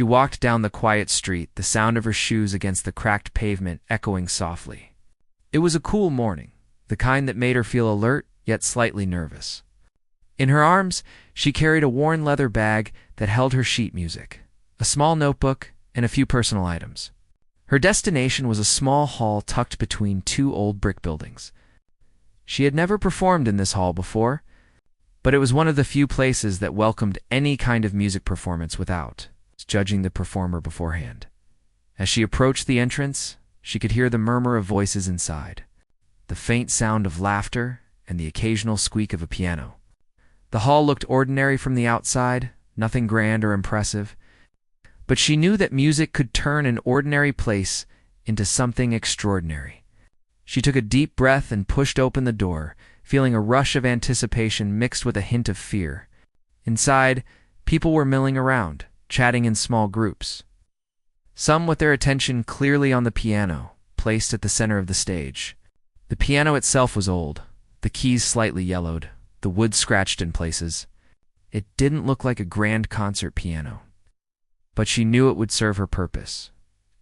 She walked down the quiet street, the sound of her shoes against the cracked pavement echoing softly. It was a cool morning, the kind that made her feel alert yet slightly nervous. In her arms, she carried a worn leather bag that held her sheet music, a small notebook, and a few personal items. Her destination was a small hall tucked between two old brick buildings. She had never performed in this hall before, but it was one of the few places that welcomed any kind of music performance without judging the performer beforehand. As she approached the entrance, she could hear the murmur of voices inside, the faint sound of laughter, and the occasional squeak of a piano. The hall looked ordinary from the outside, nothing grand or impressive, but she knew that music could turn an ordinary place into something extraordinary. She took a deep breath and pushed open the door, feeling a rush of anticipation mixed with a hint of fear. Inside, people were milling around, chatting in small groups, some with their attention clearly on the piano, placed at the center of the stage. The piano itself was old, the keys slightly yellowed, the wood scratched in places. It didn't look like a grand concert piano, but she knew it would serve her purpose.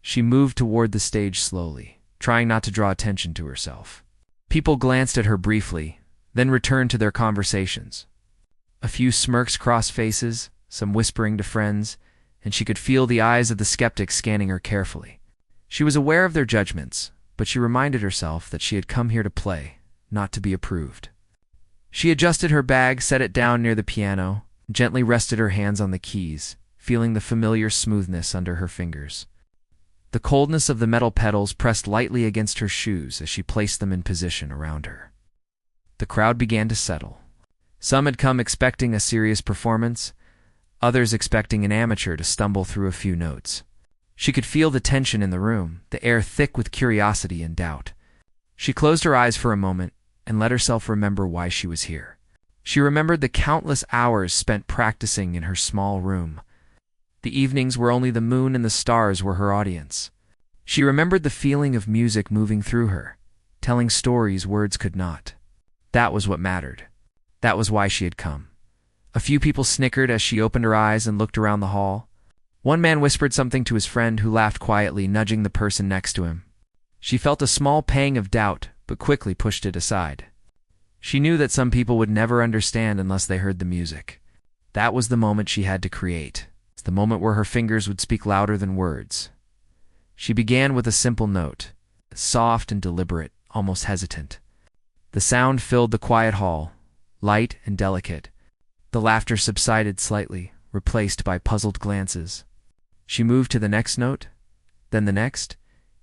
She moved toward the stage slowly, trying not to draw attention to herself. People glanced at her briefly, then returned to their conversations. A few smirks crossed faces, some whispering to friends, and she could feel the eyes of the skeptics scanning her carefully. She was aware of their judgments, but she reminded herself that she had come here to play, not to be approved. She adjusted her bag, set it down near the piano, gently rested her hands on the keys, feeling the familiar smoothness under her fingers. The coldness of the metal pedals pressed lightly against her shoes as she placed them in position around her. The crowd began to settle. Some had come expecting a serious performance, others expecting an amateur to stumble through a few notes. She could feel the tension in the room, the air thick with curiosity and doubt. She closed her eyes for a moment and let herself remember why she was here. She remembered the countless hours spent practicing in her small room, the evenings where only the moon and the stars were her audience. She remembered the feeling of music moving through her, telling stories words could not. That was what mattered. That was why she had come. A few people snickered as she opened her eyes and looked around the hall. One man whispered something to his friend, who laughed quietly, nudging the person next to him. She felt a small pang of doubt, but quickly pushed it aside. She knew that some people would never understand unless they heard the music. That was the moment she had to create. It's the moment where her fingers would speak louder than words. She began with a simple note, soft and deliberate, almost hesitant. The sound filled the quiet hall, light and delicate. The laughter subsided slightly, replaced by puzzled glances. She moved to the next note, then the next,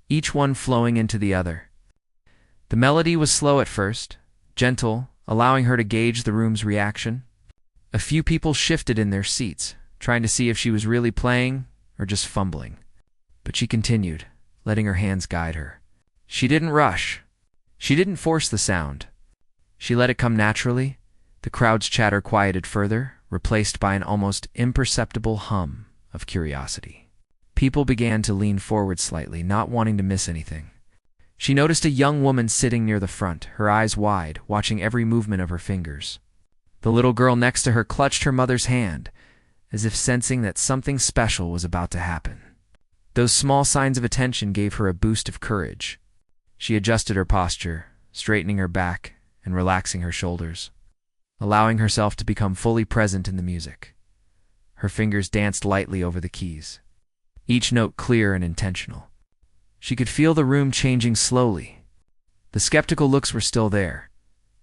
each one flowing into the other. The melody was slow at first, gentle, allowing her to gauge the room's reaction. A few people shifted in their seats, trying to see if she was really playing or just fumbling. But she continued, letting her hands guide her. She didn't rush. She didn't force the sound. She let it come naturally. The crowd's chatter quieted further, replaced by an almost imperceptible hum of curiosity. People began to lean forward slightly, not wanting to miss anything. She noticed a young woman sitting near the front, her eyes wide, watching every movement of her fingers. The little girl next to her clutched her mother's hand, as if sensing that something special was about to happen. Those small signs of attention gave her a boost of courage. She adjusted her posture, straightening her back and relaxing her shoulders, allowing herself to become fully present in the music. Her fingers danced lightly over the keys, each note clear and intentional. She could feel the room changing slowly. The skeptical looks were still there,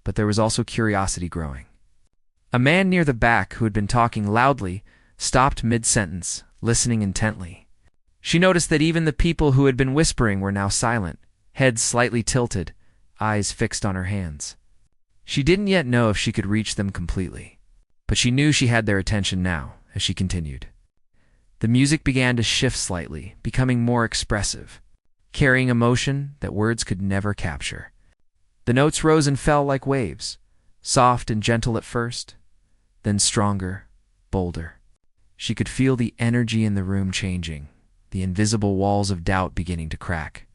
but there was also curiosity growing. A man near the back, who had been talking loudly, stopped mid-sentence, listening intently. She noticed that even the people who had been whispering were now silent, heads slightly tilted, eyes fixed on her hands. She didn't yet know if she could reach them completely, but she knew she had their attention now, as she continued. The music began to shift slightly, becoming more expressive, carrying emotion that words could never capture. The notes rose and fell like waves, soft and gentle at first, then stronger, bolder. She could feel the energy in the room changing, the invisible walls of doubt beginning to crack.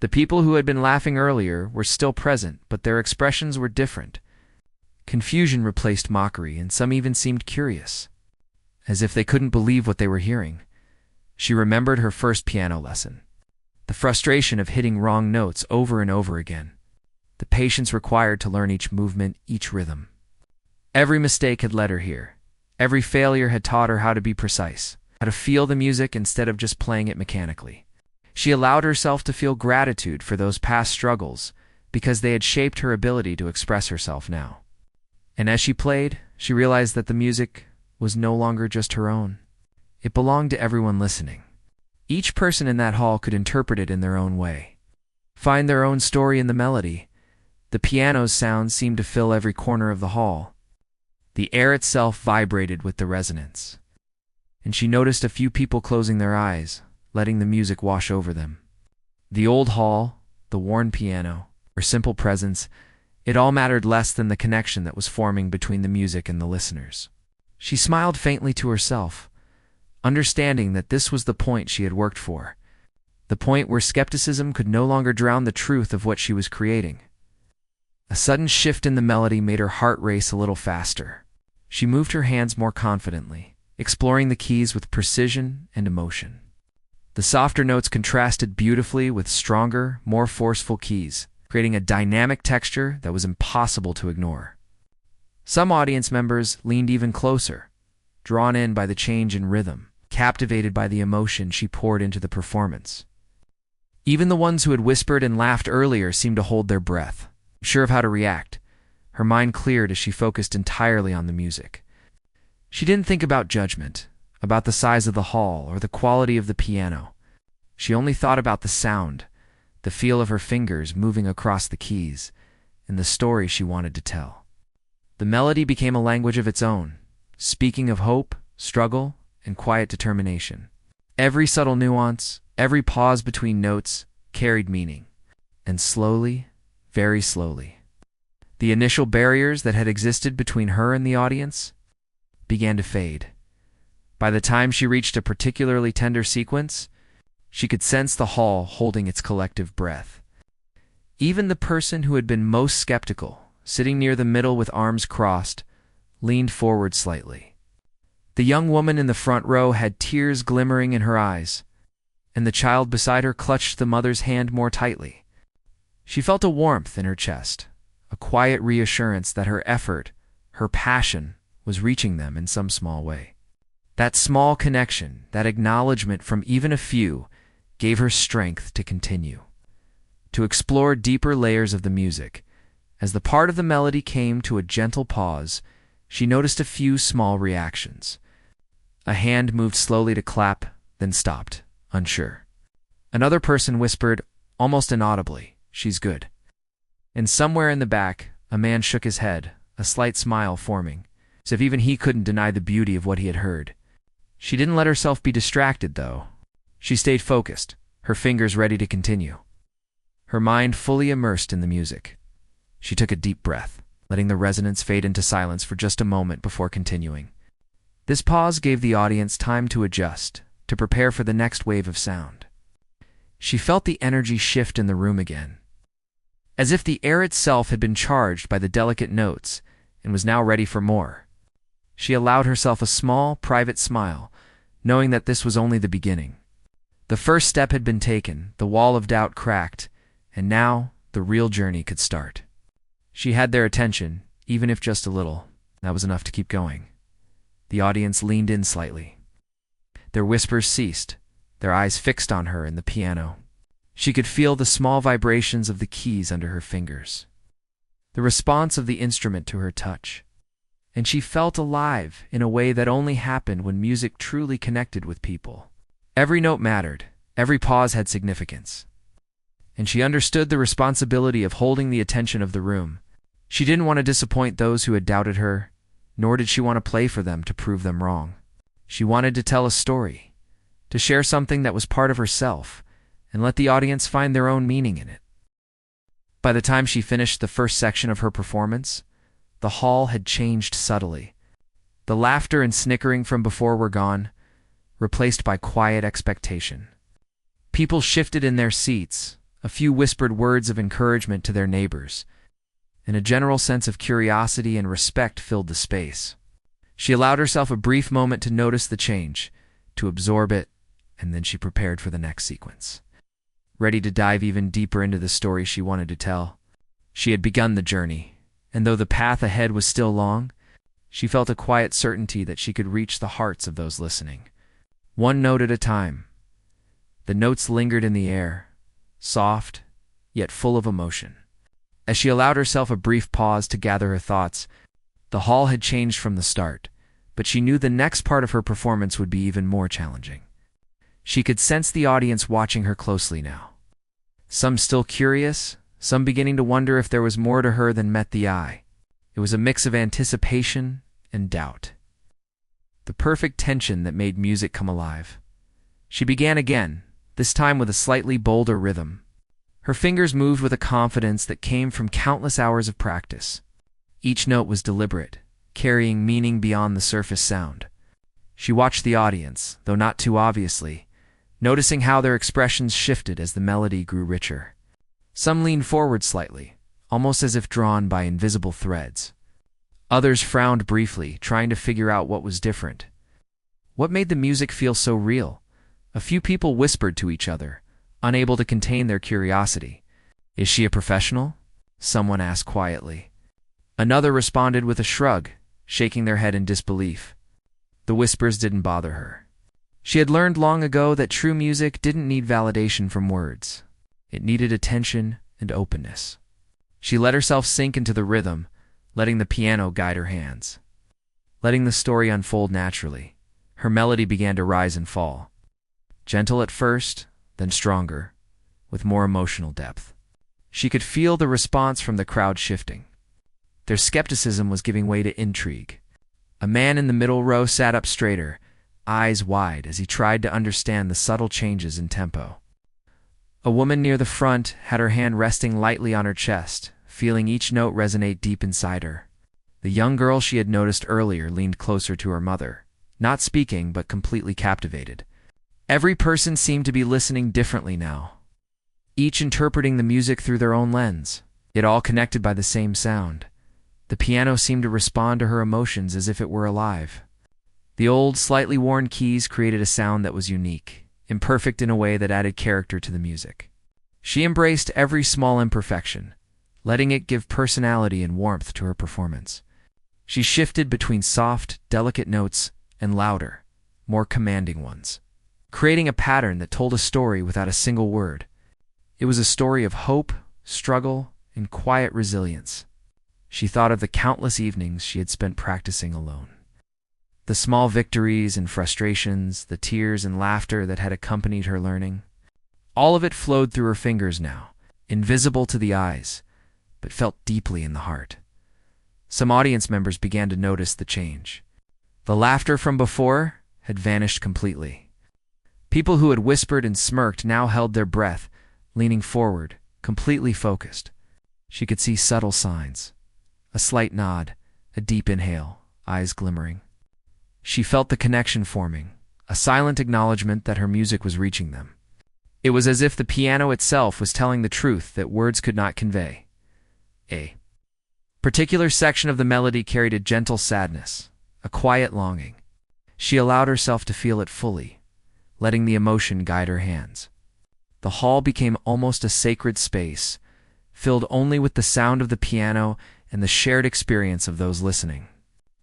The people who had been laughing earlier were still present, but their expressions were different. Confusion replaced mockery, and some even seemed curious, as if they couldn't believe what they were hearing. She remembered her first piano lesson. The frustration of hitting wrong notes over and over again. The patience required to learn each movement, each rhythm. Every mistake had led her here. Every failure had taught her how to be precise, how to feel the music instead of just playing it mechanically. She allowed herself to feel gratitude for those past struggles because they had shaped her ability to express herself now. And as she played, she realized that the music was no longer just her own. It belonged to everyone listening. Each person in that hall could interpret it in their own way, find their own story in the melody. The piano's sound seemed to fill every corner of the hall. The air itself vibrated with the resonance. And she noticed a few people closing their eyes, letting the music wash over them. The old hall, the worn piano, her simple presence, it all mattered less than the connection that was forming between the music and the listeners. She smiled faintly to herself, understanding that this was the point she had worked for, the point where skepticism could no longer drown the truth of what she was creating. A sudden shift in the melody made her heart race a little faster. She moved her hands more confidently, exploring the keys with precision and emotion. The softer notes contrasted beautifully with stronger, more forceful keys, creating a dynamic texture that was impossible to ignore. Some audience members leaned even closer, drawn in by the change in rhythm, captivated by the emotion she poured into the performance. Even the ones who had whispered and laughed earlier seemed to hold their breath, sure of how to react. Her mind cleared as she focused entirely on the music. She didn't think about judgment, about the size of the hall or the quality of the piano. She only thought about the sound, the feel of her fingers moving across the keys, and the story she wanted to tell. The melody became a language of its own, speaking of hope, struggle, and quiet determination. Every subtle nuance, every pause between notes carried meaning. And slowly, very slowly, the initial barriers that had existed between her and the audience began to fade. By the time she reached a particularly tender sequence, she could sense the hall holding its collective breath. Even the person who had been most skeptical, sitting near the middle with arms crossed, leaned forward slightly. The young woman in the front row had tears glimmering in her eyes, and the child beside her clutched the mother's hand more tightly. She felt a warmth in her chest, a quiet reassurance that her effort, her passion, was reaching them in some small way. That small connection, that acknowledgement from even a few, gave her strength to continue, to explore deeper layers of the music. As the part of the melody came to a gentle pause, she noticed a few small reactions. A hand moved slowly to clap, then stopped, unsure. Another person whispered, almost inaudibly, "She's good." And somewhere in the back, a man shook his head, a slight smile forming, as if even he couldn't deny the beauty of what he had heard. She didn't let herself be distracted, though. She stayed focused, her fingers ready to continue, her mind fully immersed in the music. She took a deep breath, letting the resonance fade into silence for just a moment before continuing. This pause gave the audience time to adjust, to prepare for the next wave of sound. She felt the energy shift in the room again, as if the air itself had been charged by the delicate notes and was now ready for more. She allowed herself a small, private smile, knowing that this was only the beginning. The first step had been taken, the wall of doubt cracked, and now the real journey could start. She had their attention, even if just a little. That was enough to keep going. The audience leaned in slightly. Their whispers ceased, their eyes fixed on her and the piano. She could feel the small vibrations of the keys under her fingers, the response of the instrument to her touch. And she felt alive in a way that only happened when music truly connected with people. Every note mattered, every pause had significance. And she understood the responsibility of holding the attention of the room. She didn't want to disappoint those who had doubted her, nor did she want to play for them to prove them wrong. She wanted to tell a story, to share something that was part of herself, and let the audience find their own meaning in it. By the time she finished the first section of her performance, the hall had changed subtly. The laughter and snickering from before were gone, replaced by quiet expectation. People shifted in their seats, a few whispered words of encouragement to their neighbors, and a general sense of curiosity and respect filled the space. She allowed herself a brief moment to notice the change, to absorb it, and then she prepared for the next sequence. Ready to dive even deeper into the story she wanted to tell. She had begun the journey, and though the path ahead was still long, she felt a quiet certainty that she could reach the hearts of those listening. One note at a time. The notes lingered in the air, soft, yet full of emotion. As she allowed herself a brief pause to gather her thoughts, the hall had changed from the start, but she knew the next part of her performance would be even more challenging. She could sense the audience watching her closely now. Some still curious, some beginning to wonder if there was more to her than met the eye. It was a mix of anticipation and doubt. The perfect tension that made music come alive. She began again, this time with a slightly bolder rhythm. Her fingers moved with a confidence that came from countless hours of practice. Each note was deliberate, carrying meaning beyond the surface sound. She watched the audience, though not too obviously, noticing how their expressions shifted as the melody grew richer. Some leaned forward slightly, almost as if drawn by invisible threads. Others frowned briefly, trying to figure out what was different. What made the music feel so real? A few people whispered to each other, unable to contain their curiosity. "Is she a professional?" someone asked quietly. Another responded with a shrug, shaking their head in disbelief. The whispers didn't bother her. She had learned long ago that true music didn't need validation from words. It needed attention and openness. She let herself sink into the rhythm, letting the piano guide her hands. Letting the story unfold naturally, her melody began to rise and fall. Gentle at first, then stronger, with more emotional depth. She could feel the response from the crowd shifting. Their skepticism was giving way to intrigue. A man in the middle row sat up straighter, eyes wide as he tried to understand the subtle changes in tempo. A woman near the front had her hand resting lightly on her chest, feeling each note resonate deep inside her. The young girl she had noticed earlier leaned closer to her mother, not speaking but completely captivated. Every person seemed to be listening differently now, each interpreting the music through their own lens, yet all connected by the same sound. The piano seemed to respond to her emotions as if it were alive. The old, slightly worn keys created a sound that was unique, imperfect in a way that added character to the music. She embraced every small imperfection, letting it give personality and warmth to her performance. She shifted between soft, delicate notes and louder, more commanding ones, creating a pattern that told a story without a single word. It was a story of hope, struggle, and quiet resilience. She thought of the countless evenings she had spent practicing alone. The small victories and frustrations, the tears and laughter that had accompanied her learning. All of it flowed through her fingers now, invisible to the eyes, but felt deeply in the heart. Some audience members began to notice the change. The laughter from before had vanished completely. People who had whispered and smirked now held their breath, leaning forward, completely focused. She could see subtle signs. A slight nod, a deep inhale, eyes glimmering. She felt the connection forming, a silent acknowledgement that her music was reaching them. It was as if the piano itself was telling the truth that words could not convey. A particular section of the melody carried a gentle sadness, a quiet longing. She allowed herself to feel it fully, letting the emotion guide her hands. The hall became almost a sacred space, filled only with the sound of the piano and the shared experience of those listening.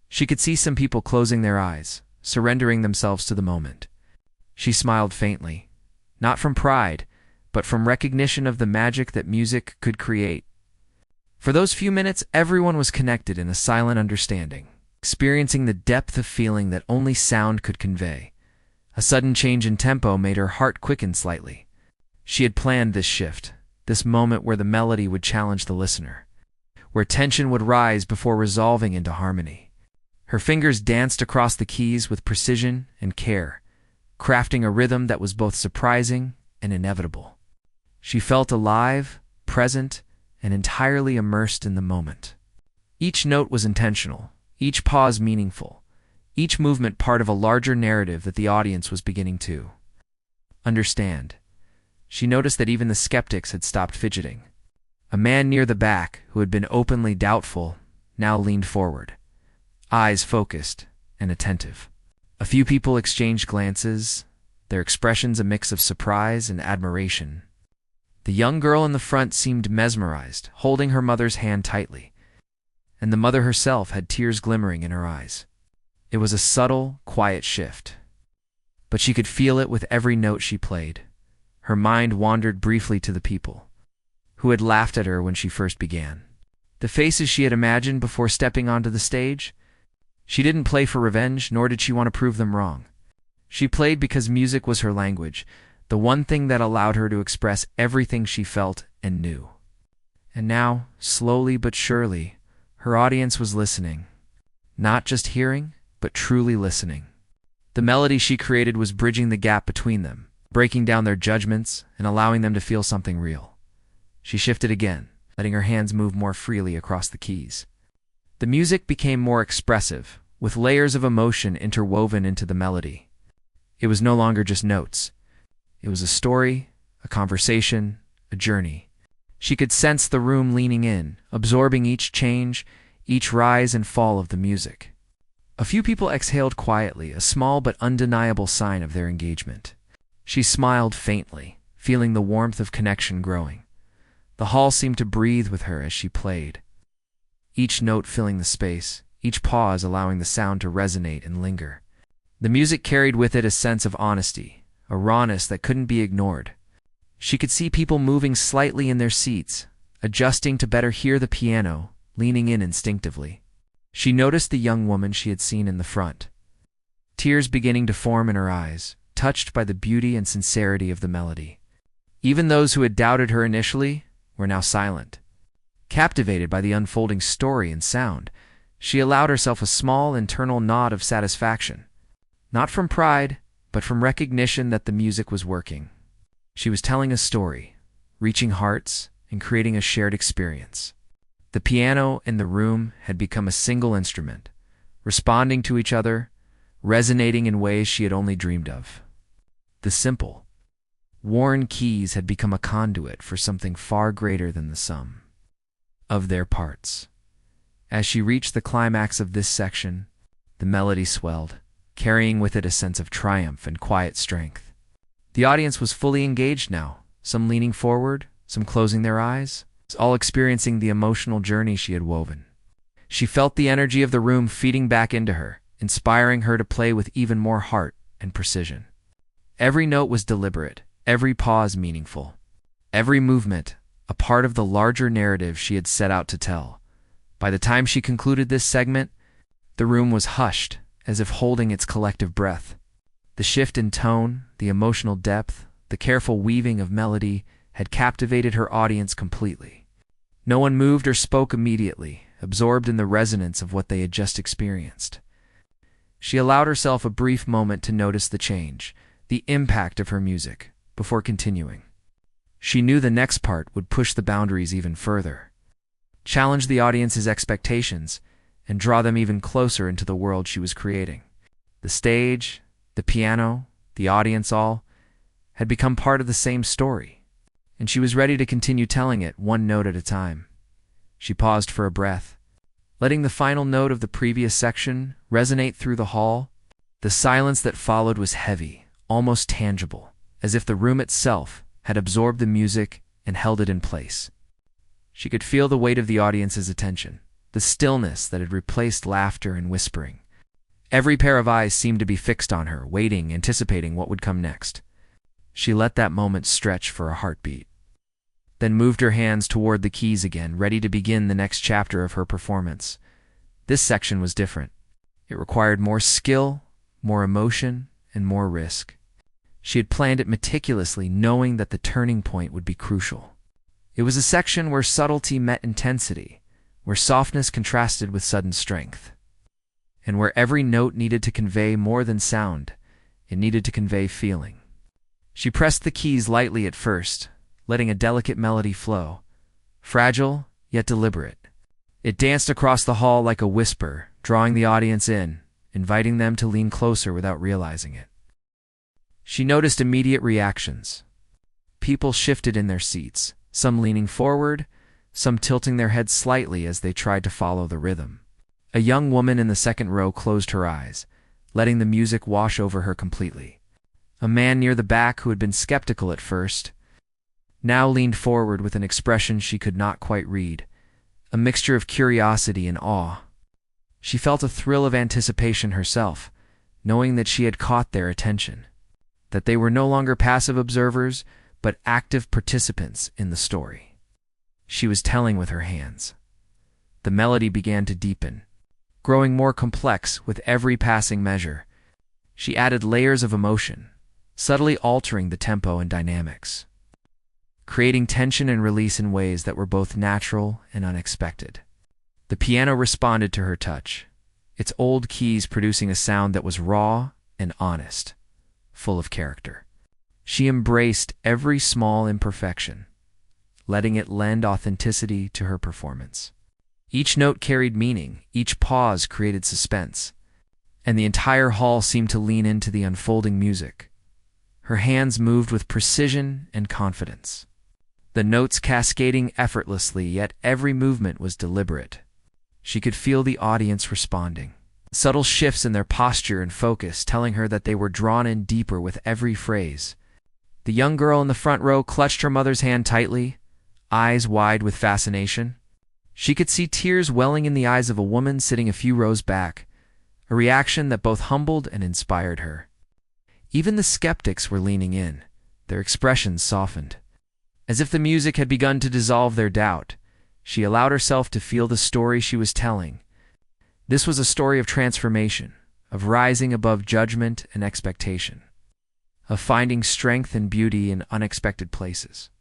She could see some people closing their eyes, surrendering themselves to the moment. She smiled faintly, not from pride, but from recognition of the magic that music could create. For those few minutes, everyone was connected in a silent understanding, experiencing the depth of feeling that only sound could convey. A sudden change in tempo made her heart quicken slightly. She had planned this shift, this moment where the melody would challenge the listener, where tension would rise before resolving into harmony. Her fingers danced across the keys with precision and care, crafting a rhythm that was both surprising and inevitable. She felt alive, present, and entirely immersed in the moment. Each note was intentional, each pause meaningful, each movement part of a larger narrative that the audience was beginning to understand. She noticed that even the skeptics had stopped fidgeting. A man near the back, who had been openly doubtful, now leaned forward, eyes focused and attentive. A few people exchanged glances, their expressions a mix of surprise and admiration. The young girl in the front seemed mesmerized, holding her mother's hand tightly, and the mother herself had tears glimmering in her eyes. It was a subtle, quiet shift, but she could feel it with every note she played. Her mind wandered briefly to the people who had laughed at her when she first began. The faces she had imagined before stepping onto the stage. She didn't play for revenge, nor did she want to prove them wrong. She played because music was her language, the one thing that allowed her to express everything she felt and knew. And now, slowly but surely, her audience was listening. Not just hearing, but truly listening. The melody she created was bridging the gap between them, breaking down their judgments and allowing them to feel something real. She shifted again, letting her hands move more freely across the keys. The music became more expressive, with layers of emotion interwoven into the melody. It was no longer just notes. It was a story, a conversation, a journey. She could sense the room leaning in, absorbing each change, each rise and fall of the music. A few people exhaled quietly, a small but undeniable sign of their engagement. She smiled faintly, feeling the warmth of connection growing. The hall seemed to breathe with her as she played, each note filling the space, each pause allowing the sound to resonate and linger. The music carried with it a sense of honesty, a rawness that couldn't be ignored. She could see people moving slightly in their seats, adjusting to better hear the piano, leaning in instinctively. She noticed the young woman she had seen in the front, tears beginning to form in her eyes, touched by the beauty and sincerity of the melody. Even those who had doubted her initially were now silent. Captivated by the unfolding story and sound, she allowed herself a small internal nod of satisfaction. Not from pride, but from recognition that the music was working. She was telling a story, reaching hearts, and creating a shared experience. The piano and the room had become a single instrument, responding to each other, resonating in ways she had only dreamed of. The simple, worn keys had become a conduit for something far greater than the sum of their parts. As she reached the climax of this section, the melody swelled, carrying with it a sense of triumph and quiet strength. The audience was fully engaged now, some leaning forward, some closing their eyes, all experiencing the emotional journey she had woven. She felt the energy of the room feeding back into her, inspiring her to play with even more heart and precision. Every note was deliberate, every pause meaningful, every movement a part of the larger narrative she had set out to tell. By the time she concluded this segment, the room was hushed, as if holding its collective breath. The shift in tone, the emotional depth, the careful weaving of melody had captivated her audience completely. No one moved or spoke immediately, absorbed in the resonance of what they had just experienced. She allowed herself a brief moment to notice the change, the impact of her music, before continuing. She knew the next part would push the boundaries even further, challenge the audience's expectations, and draw them even closer into the world she was creating. The stage, the piano, the audience all had become part of the same story, and she was ready to continue telling it one note at a time. She paused for a breath, letting the final note of the previous section resonate through the hall. The silence that followed was heavy, almost tangible, as if the room itself had absorbed the music and held it in place. She could feel the weight of the audience's attention, the stillness that had replaced laughter and whispering. Every pair of eyes seemed to be fixed on her, waiting, anticipating what would come next. She let that moment stretch for a heartbeat, then moved her hands toward the keys again, ready to begin the next chapter of her performance. This section was different. It required more skill, more emotion, and more risk. She had planned it meticulously, knowing that the turning point would be crucial. It was a section where subtlety met intensity, where softness contrasted with sudden strength, and where every note needed to convey more than sound. It needed to convey feeling. She pressed the keys lightly at first, letting a delicate melody flow, fragile yet deliberate. It danced across the hall like a whisper, drawing the audience in, inviting them to lean closer without realizing it. She noticed immediate reactions. People shifted in their seats, some leaning forward, some tilting their heads slightly as they tried to follow the rhythm. A young woman in the second row closed her eyes, letting the music wash over her completely. A man near the back who had been skeptical at first now leaned forward with an expression she could not quite read, a mixture of curiosity and awe. She felt a thrill of anticipation herself, knowing that she had caught their attention, that they were no longer passive observers, but active participants in the story. She was telling with her hands. The melody began to deepen, growing more complex with every passing measure. She added layers of emotion, subtly altering the tempo and dynamics, creating tension and release in ways that were both natural and unexpected. The piano responded to her touch, its old keys producing a sound that was raw and honest, full of character. She embraced every small imperfection, letting it lend authenticity to her performance. Each note carried meaning, each pause created suspense, and the entire hall seemed to lean into the unfolding music. Her hands moved with precision and confidence, the notes cascading effortlessly, yet every movement was deliberate. She could feel the audience responding, subtle shifts in their posture and focus telling her that they were drawn in deeper with every phrase. The young girl in the front row clutched her mother's hand tightly, eyes wide with fascination. She could see tears welling in the eyes of a woman sitting a few rows back, a reaction that both humbled and inspired her. Even the skeptics were leaning in, their expressions softened. As if the music had begun to dissolve their doubt, she allowed herself to feel the story she was telling. This was a story of transformation, of rising above judgment and expectation, of finding strength and beauty in unexpected places.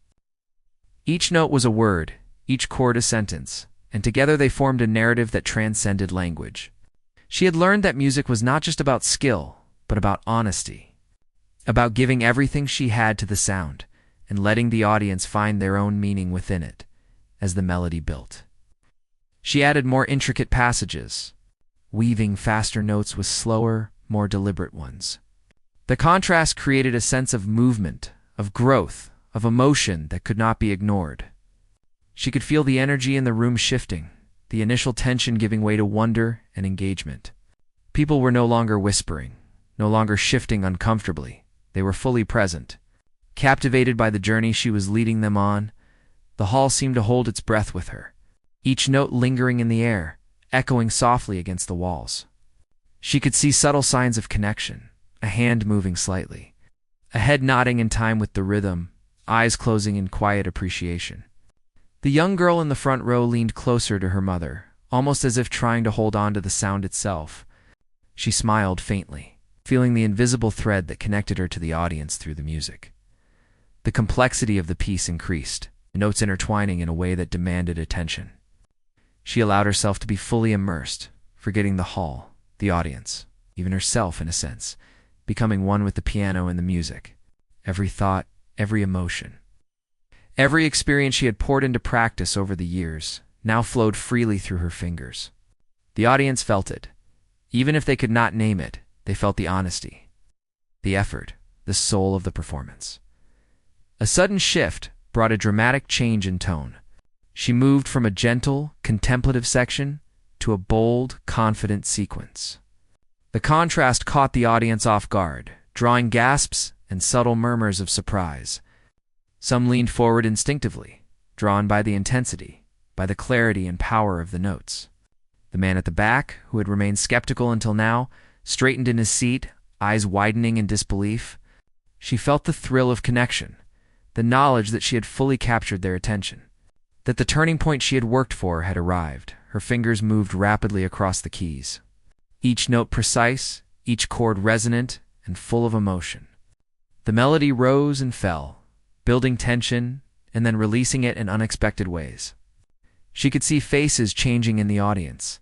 Each note was a word, each chord a sentence, and together they formed a narrative that transcended language. She had learned that music was not just about skill, but about honesty, about giving everything she had to the sound and letting the audience find their own meaning within it as the melody built. She added more intricate passages, weaving faster notes with slower, more deliberate ones. The contrast created a sense of movement, of growth, of emotion that could not be ignored. She could feel the energy in the room shifting, the initial tension giving way to wonder and engagement. People were no longer whispering, no longer shifting uncomfortably. They were fully present, captivated by the journey she was leading them on. The hall seemed to hold its breath with her, each note lingering in the air, echoing softly against the walls. She could see subtle signs of connection, a hand moving slightly, a head nodding in time with the rhythm, eyes closing in quiet appreciation. The young girl in the front row leaned closer to her mother, almost as if trying to hold on to the sound itself. She smiled faintly, feeling the invisible thread that connected her to the audience through the music. The complexity of the piece increased, notes intertwining in a way that demanded attention. She allowed herself to be fully immersed, forgetting the hall, the audience, even herself in a sense, becoming one with the piano and the music. Every thought, every emotion, every experience she had poured into practice over the years now flowed freely through her fingers. The audience felt it. Even if they could not name it, they felt the honesty, the effort, the soul of the performance. A sudden shift brought a dramatic change in tone. She moved from a gentle, contemplative section to a bold, confident sequence. The contrast caught the audience off guard, drawing gasps and subtle murmurs of surprise. Some leaned forward instinctively, drawn by the intensity, by the clarity and power of the notes. The man at the back, who had remained skeptical until now, straightened in his seat, eyes widening in disbelief. She felt the thrill of connection, the knowledge that she had fully captured their attention, that the turning point she had worked for had arrived. Her fingers moved rapidly across the keys, each note precise, each chord resonant and full of emotion. The melody rose and fell, building tension and then releasing it in unexpected ways. She could see faces changing in the audience,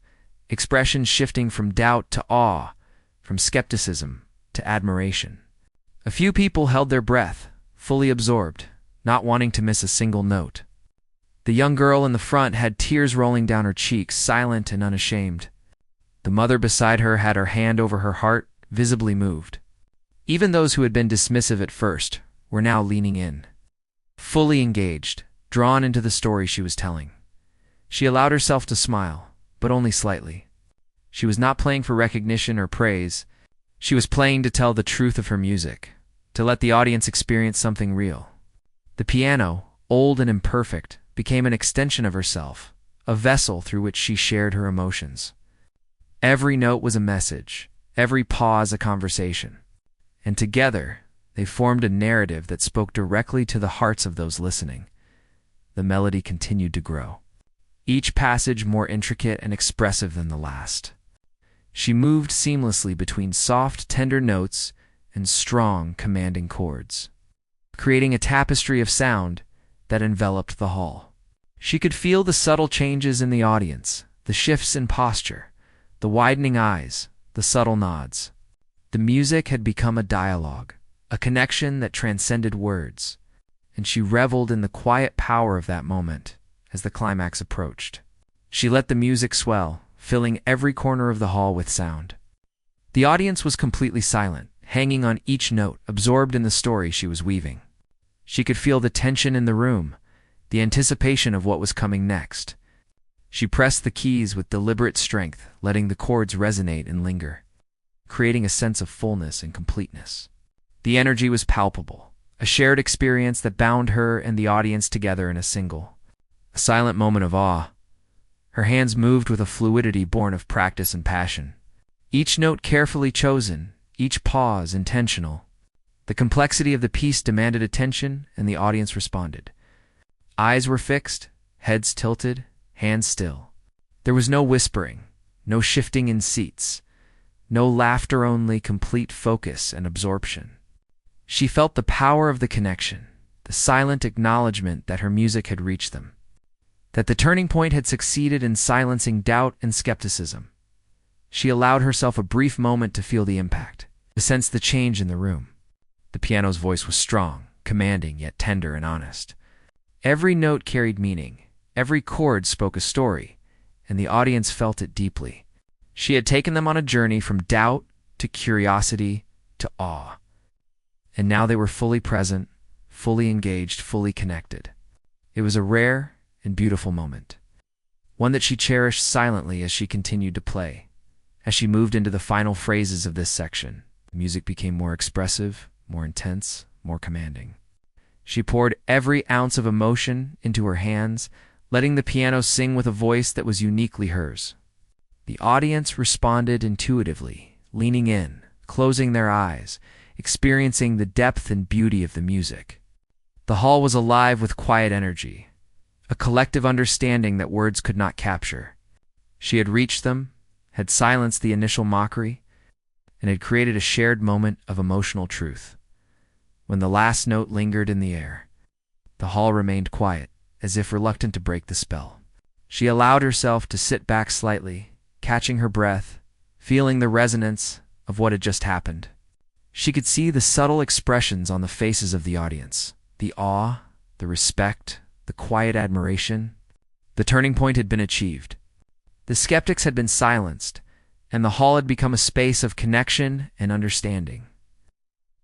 expressions shifting from doubt to awe, from skepticism to admiration. A few people held their breath, fully absorbed, not wanting to miss a single note. The young girl in the front had tears rolling down her cheeks, silent and unashamed. The mother beside her had her hand over her heart, visibly moved. Even those who had been dismissive at first were now leaning in, fully engaged, drawn into the story she was telling. She allowed herself to smile, but only slightly. She was not playing for recognition or praise. She was playing to tell the truth of her music, to let the audience experience something real. The piano, old and imperfect, became an extension of herself, a vessel through which she shared her emotions. Every note was a message, every pause a conversation, and together they formed a narrative that spoke directly to the hearts of those listening. The melody continued to grow, each passage more intricate and expressive than the last. She moved seamlessly between soft, tender notes and strong, commanding chords, creating a tapestry of sound that enveloped the hall. She could feel the subtle changes in the audience, the shifts in posture, the widening eyes, the subtle nods. The music had become a dialogue, a connection that transcended words, and she reveled in the quiet power of that moment as the climax approached. She let the music swell, filling every corner of the hall with sound. The audience was completely silent, hanging on each note, absorbed in the story she was weaving. She could feel the tension in the room, the anticipation of what was coming next. She pressed the keys with deliberate strength, letting the chords resonate and linger, creating a sense of fullness and completeness. The energy was palpable, a shared experience that bound her and the audience together in a silent moment of awe. Her hands moved with a fluidity born of practice and passion, each note carefully chosen, each pause intentional. The complexity of the piece demanded attention, and the audience responded. Eyes were fixed, heads tilted, hands still. There was no whispering, no shifting in seats, no laughter, only complete focus and absorption. She felt the power of the connection, the silent acknowledgement that her music had reached them, that the turning point had succeeded in silencing doubt and skepticism. She allowed herself a brief moment to feel the impact, to sense the change in the room. The piano's voice was strong, commanding, yet tender and honest. Every note carried meaning, every chord spoke a story, and the audience felt it deeply. She had taken them on a journey from doubt to curiosity to awe. And now they were fully present, fully engaged, fully connected. It was a rare and beautiful moment, one that she cherished silently as she continued to play. As she moved into the final phrases of this section, the music became more expressive, more intense, more commanding. She poured every ounce of emotion into her hands, letting the piano sing with a voice that was uniquely hers. The audience responded intuitively, leaning in, closing their eyes, experiencing the depth and beauty of the music. The hall was alive with quiet energy, a collective understanding that words could not capture. She had reached them, had silenced the initial mockery, and had created a shared moment of emotional truth. When the last note lingered in the air, the hall remained quiet, as if reluctant to break the spell. She allowed herself to sit back slightly, catching her breath, feeling the resonance of what had just happened. She could see the subtle expressions on the faces of the audience, the awe, the respect, the quiet admiration. The turning point had been achieved. The skeptics had been silenced, and the hall had become a space of connection and understanding.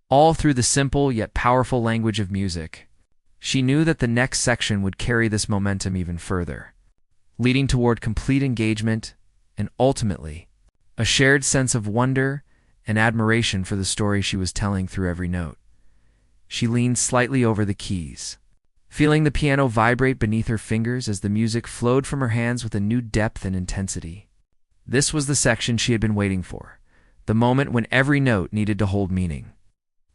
All through the simple yet powerful language of music, she knew that the next section would carry this momentum even further, leading toward complete engagement and, ultimately, a shared sense of wonder and admiration for the story she was telling through every note. She leaned slightly over the keys, feeling the piano vibrate beneath her fingers as the music flowed from her hands with a new depth and intensity. This was the section she had been waiting for, the moment when every note needed to hold meaning,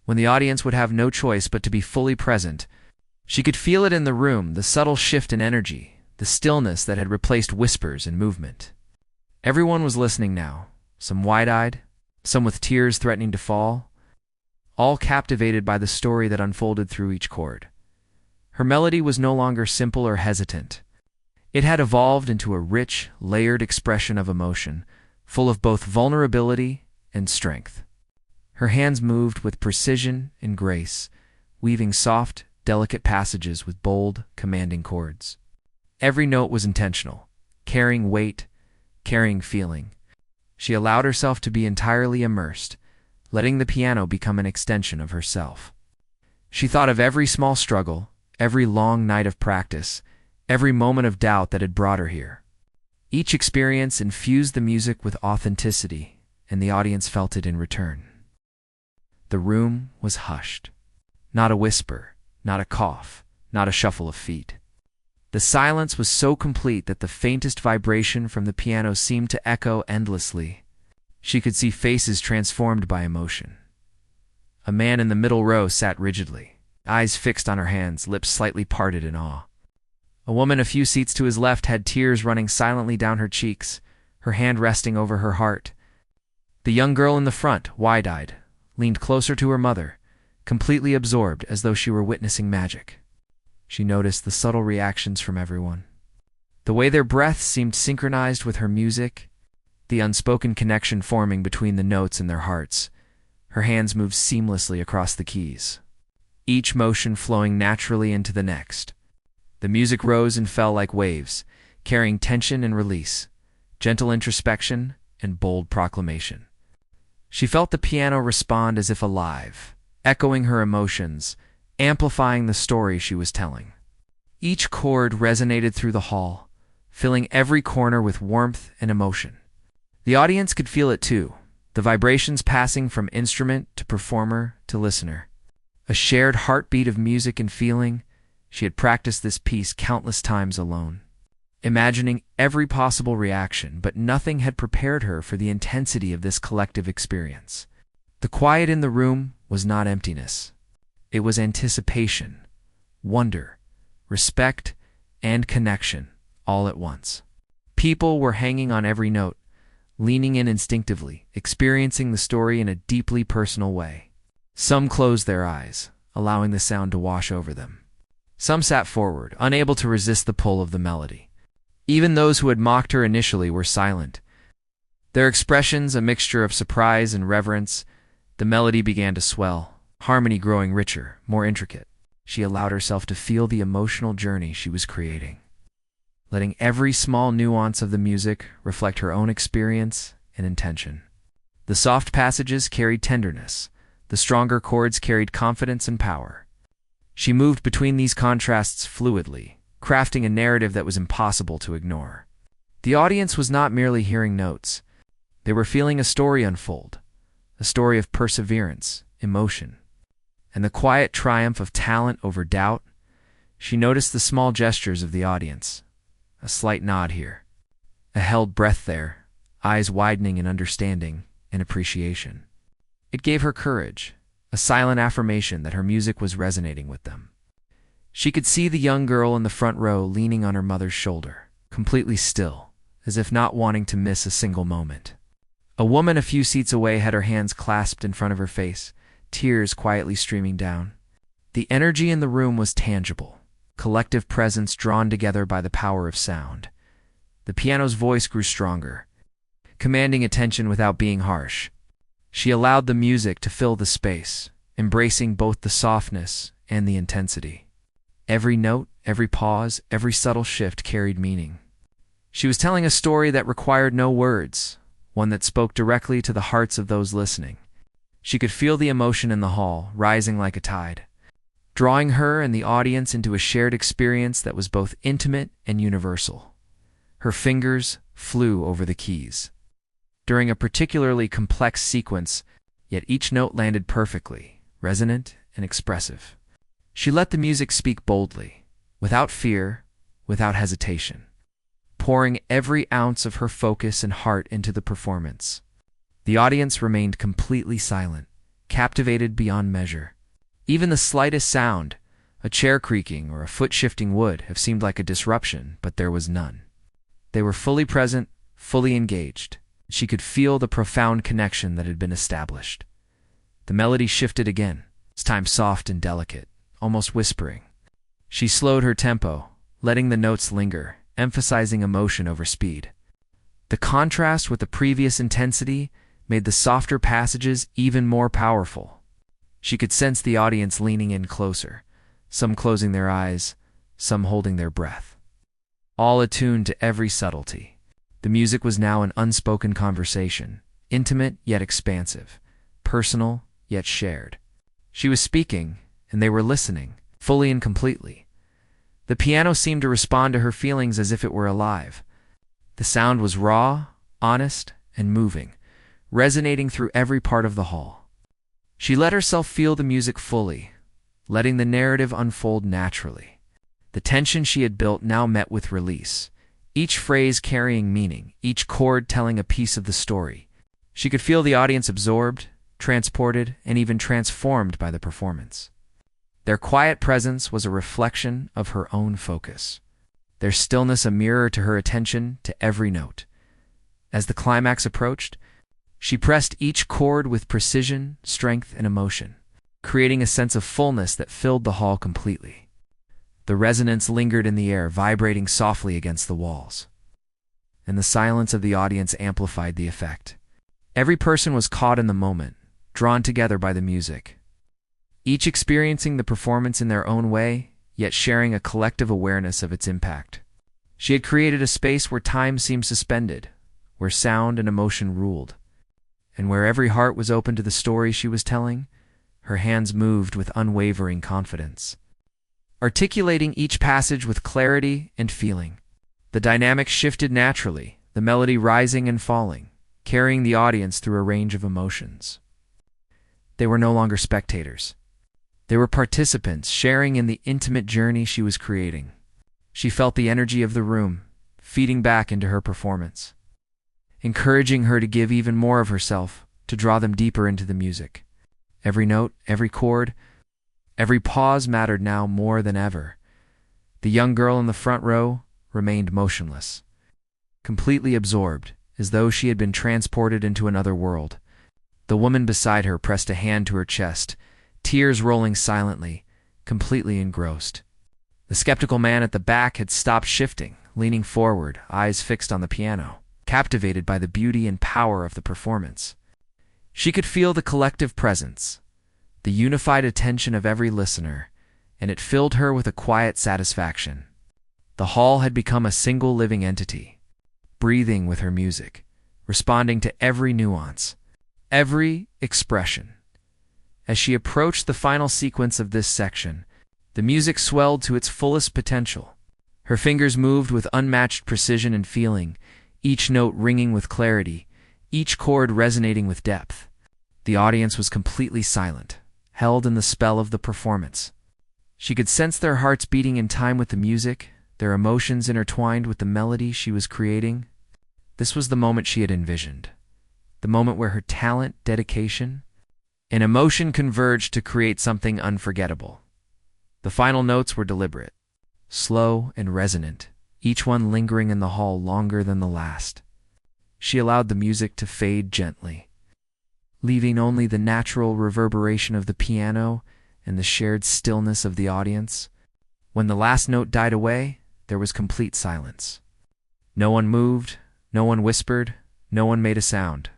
when the audience would have no choice but to be fully present. She could feel it in the room, the subtle shift in energy, the stillness that had replaced whispers and movement. Everyone was listening now, some wide-eyed, some with tears threatening to fall, all captivated by the story that unfolded through each chord. Her melody was no longer simple or hesitant. It had evolved into a rich, layered expression of emotion, full of both vulnerability and strength. Her hands moved with precision and grace, weaving soft, delicate passages with bold, commanding chords. Every note was intentional, carrying weight, carrying feeling. She allowed herself to be entirely immersed, letting the piano become an extension of herself. She thought of every small struggle, every long night of practice, every moment of doubt that had brought her here. Each experience infused the music with authenticity, and the audience felt it in return. The room was hushed. Not a whisper, not a cough, not a shuffle of feet. The silence was so complete that the faintest vibration from the piano seemed to echo endlessly. She could see faces transformed by emotion. A man in the middle row sat rigidly, eyes fixed on her hands, lips slightly parted in awe. A woman a few seats to his left had tears running silently down her cheeks, her hand resting over her heart. The young girl in the front, wide-eyed, leaned closer to her mother, completely absorbed as though she were witnessing magic. She noticed the subtle reactions from everyone. The way their breaths seemed synchronized with her music, the unspoken connection forming between the notes in their hearts. Her hands moved seamlessly across the keys, each motion flowing naturally into the next. The music rose and fell like waves, carrying tension and release, gentle introspection and bold proclamation. She felt the piano respond as if alive, echoing her emotions, amplifying the story she was telling. Each chord resonated through the hall, filling every corner with warmth and emotion. The audience could feel it too, the vibrations passing from instrument to performer to listener. A shared heartbeat of music and feeling. She had practiced this piece countless times alone, imagining every possible reaction, but nothing had prepared her for the intensity of this collective experience. The quiet in the room was not emptiness. It was anticipation, wonder, respect, and connection, all at once. People were hanging on every note, leaning in instinctively, experiencing the story in a deeply personal way. Some closed their eyes, allowing the sound to wash over them. Some sat forward, unable to resist the pull of the melody. Even those who had mocked her initially were silent. Their expressions a mixture of surprise and reverence. The melody began to swell, harmony growing richer, more intricate. She allowed herself to feel the emotional journey she was creating, letting every small nuance of the music reflect her own experience and intention. The soft passages carried tenderness. The stronger chords carried confidence and power. She moved between these contrasts fluidly, crafting a narrative that was impossible to ignore. The audience was not merely hearing notes. They were feeling a story unfold, a story of perseverance, emotion, and the quiet triumph of talent over doubt. She noticed the small gestures of the audience, a slight nod here, a held breath there, eyes widening in understanding and appreciation. It gave her courage, a silent affirmation that her music was resonating with them. She could see the young girl in the front row leaning on her mother's shoulder, completely still, as if not wanting to miss a single moment. A woman a few seats away had her hands clasped in front of her face, tears quietly streaming down. The energy in the room was tangible, collective presence drawn together by the power of sound. The piano's voice grew stronger, commanding attention without being harsh. She allowed the music to fill the space, embracing both the softness and the intensity. Every note, every pause, every subtle shift carried meaning. She was telling a story that required no words, one that spoke directly to the hearts of those listening. She could feel the emotion in the hall, rising like a tide, drawing her and the audience into a shared experience that was both intimate and universal. Her fingers flew over the keys during a particularly complex sequence, yet each note landed perfectly, resonant and expressive. She let the music speak boldly, without fear, without hesitation, pouring every ounce of her focus and heart into the performance. The audience remained completely silent, captivated beyond measure. Even the slightest sound, a chair creaking or a foot shifting, would have seemed like a disruption, but there was none. They were fully present, fully engaged. She could feel the profound connection that had been established. The melody shifted again, this time soft and delicate, almost whispering. She slowed her tempo, letting the notes linger, emphasizing emotion over speed. The contrast with the previous intensity made the softer passages even more powerful. She could sense the audience leaning in closer, some closing their eyes, some holding their breath, all attuned to every subtlety. The music was now an unspoken conversation, intimate yet expansive, personal yet shared. She was speaking, and they were listening, fully and completely. The piano seemed to respond to her feelings as if it were alive. The sound was raw, honest, and moving, resonating through every part of the hall. She let herself feel the music fully, letting the narrative unfold naturally. The tension she had built now met with release, each phrase carrying meaning, each chord telling a piece of the story. She could feel the audience absorbed, transported, and even transformed by the performance. Their quiet presence was a reflection of her own focus, their stillness a mirror to her attention to every note. As the climax approached, she pressed each chord with precision, strength, and emotion, creating a sense of fullness that filled the hall completely. The resonance lingered in the air, vibrating softly against the walls, and the silence of the audience amplified the effect. Every person was caught in the moment, drawn together by the music, each experiencing the performance in their own way, yet sharing a collective awareness of its impact. She had created a space where time seemed suspended, where sound and emotion ruled, and where every heart was open to the story she was telling. Her hands moved with unwavering confidence, articulating each passage with clarity and feeling. The dynamic shifted naturally, the melody rising and falling, carrying the audience through a range of emotions. They were no longer spectators. They were participants, sharing in the intimate journey she was creating. She felt the energy of the room, feeding back into her performance, encouraging her to give even more of herself, to draw them deeper into the music. Every note, every chord, every pause mattered now more than ever. The young girl in the front row remained motionless, completely absorbed, as though she had been transported into another world. The woman beside her pressed a hand to her chest, tears rolling silently, completely engrossed. The skeptical man at the back had stopped shifting, leaning forward, eyes fixed on the piano, captivated by the beauty and power of the performance. She could feel the collective presence, the unified attention of every listener, and it filled her with a quiet satisfaction. The hall had become a single living entity, breathing with her music, responding to every nuance, every expression. As she approached the final sequence of this section, the music swelled to its fullest potential. Her fingers moved with unmatched precision and feeling, each note ringing with clarity, each chord resonating with depth. The audience was completely silent, held in the spell of the performance. She could sense their hearts beating in time with the music, their emotions intertwined with the melody she was creating. This was the moment she had envisioned, the moment where her talent, dedication, and emotion converged to create something unforgettable. The final notes were deliberate, slow and resonant, each one lingering in the hall longer than the last. She allowed the music to fade gently, leaving only the natural reverberation of the piano and the shared stillness of the audience. When the last note died away, there was complete silence. No one moved, no one whispered, no one made a sound.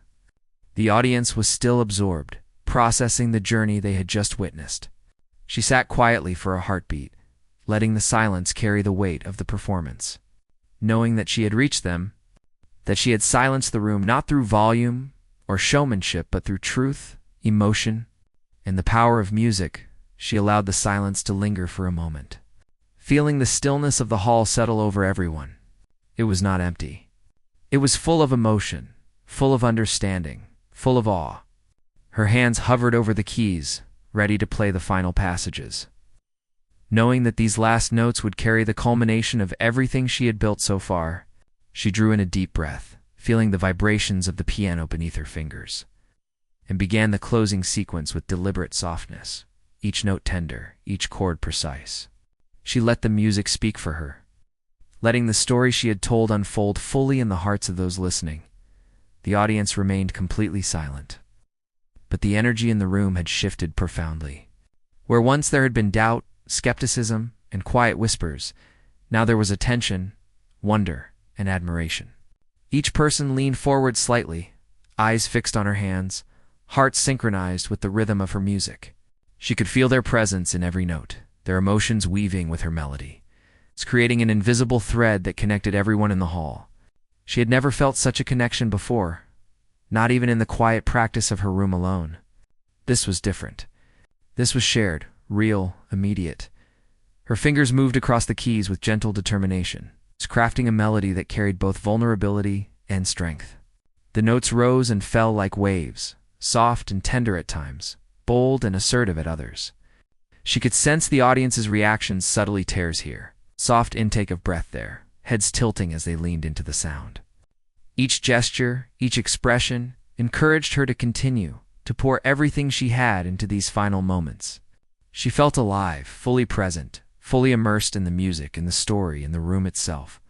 The audience was still absorbed, processing the journey they had just witnessed. She sat quietly for a heartbeat, letting the silence carry the weight of the performance, knowing that she had reached them, that she had silenced the room not through volume or showmanship, but through truth, emotion, and the power of music. She allowed the silence to linger for a moment, feeling the stillness of the hall settle over everyone. It was not empty. It was full of emotion, full of understanding, full of awe. Her hands hovered over the keys, ready to play the final passages. Knowing that these last notes would carry the culmination of everything she had built so far, she drew in a deep breath, feeling the vibrations of the piano beneath her fingers, and began the closing sequence with deliberate softness, each note tender, each chord precise. She let the music speak for her, letting the story she had told unfold fully in the hearts of those listening. The audience remained completely silent, but the energy in the room had shifted profoundly. Where once there had been doubt, skepticism, and quiet whispers, now there was attention, wonder, and admiration. Each person leaned forward slightly, eyes fixed on her hands, hearts synchronized with the rhythm of her music. She could feel their presence in every note, their emotions weaving with her melody, creating an invisible thread that connected everyone in the hall. She had never felt such a connection before, not even in the quiet practice of her room alone. This was different. This was shared, real, immediate. Her fingers moved across the keys with gentle determination, crafting a melody that carried both vulnerability and strength. The notes rose and fell like waves, soft and tender at times, bold and assertive at others. She could sense the audience's reactions subtly tears here. Soft intake of breath there, heads tilting as they leaned into the sound. Each gesture, each expression, encouraged her to continue, to pour everything she had into these final moments. She felt alive, fully present, fully immersed in the music, in the story, in the room itself.